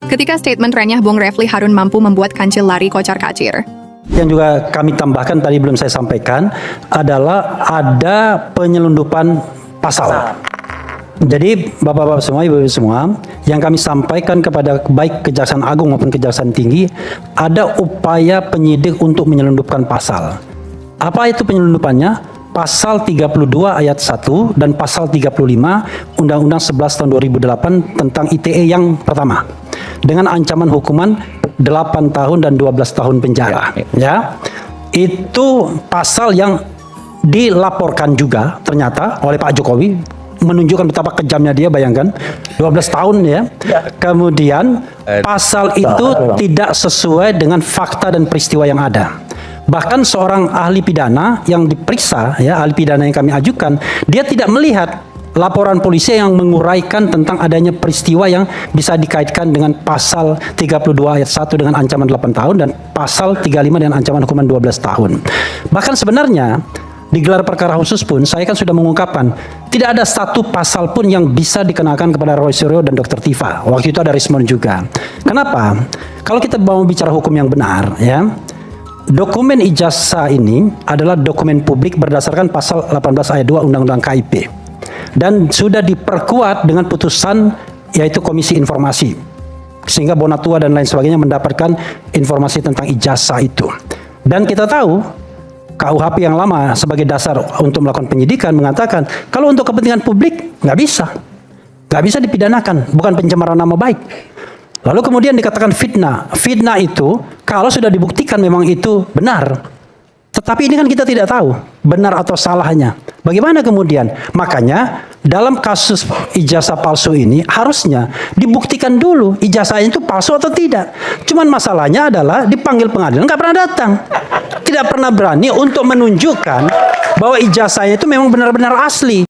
ketika statement renyah Bung Refli Harun mampu membuat Kancil lari kocar-kacir. Yang juga kami tambahkan tadi belum saya sampaikan adalah ada penyelundupan pasal. Jadi Bapak-bapak semua, Ibu-ibu semua, yang kami sampaikan kepada baik Kejaksaan Agung maupun Kejaksaan Tinggi, ada upaya penyidik untuk menyelundupkan pasal. Apa itu penyelundupannya? Pasal 32 ayat 1 dan pasal 35 Undang-Undang 11 tahun 2008 tentang ITE yang pertama. Dengan ancaman hukuman 8 tahun dan 12 tahun penjara. Ya. Itu pasal yang dilaporkan juga ternyata oleh Pak Jokowi, menunjukkan betapa kejamnya dia, bayangkan 12 tahun ya. Kemudian pasal itu tidak sesuai dengan fakta dan peristiwa yang ada. Bahkan seorang ahli pidana yang diperiksa, ya, ahli pidana yang kami ajukan, dia tidak melihat laporan polisi yang menguraikan tentang adanya peristiwa yang bisa dikaitkan dengan pasal 32 ayat 1 dengan ancaman 8 tahun dan pasal 35 dengan ancaman hukuman 12 tahun. Bahkan sebenarnya di gelar perkara khusus pun saya kan sudah mengungkapkan tidak ada satu pasal pun yang bisa dikenakan kepada Roy Suryo dan Dr. Tifa. Waktu itu ada Rismon juga. Kenapa? Kalau kita mau bicara hukum yang benar, ya, dokumen ijazah ini adalah dokumen publik berdasarkan pasal 18 ayat 2 Undang-Undang KIP dan sudah diperkuat dengan putusan yaitu Komisi Informasi, sehingga Bonatua dan lain sebagainya mendapatkan informasi tentang ijazah itu. Dan kita tahu KUHP yang lama sebagai dasar untuk melakukan penyidikan mengatakan kalau untuk kepentingan publik nggak bisa dipidanakan, bukan pencemaran nama baik. Lalu kemudian dikatakan fitnah. Fitnah itu kalau sudah dibuktikan memang itu benar. Tetapi ini kan kita tidak tahu benar atau salahnya. Bagaimana kemudian? Makanya dalam kasus ijazah palsu ini harusnya dibuktikan dulu ijazahnya itu palsu atau tidak. Cuman masalahnya adalah dipanggil pengadilan nggak pernah datang. Tidak pernah berani untuk menunjukkan bahwa ijazahnya itu memang benar-benar asli.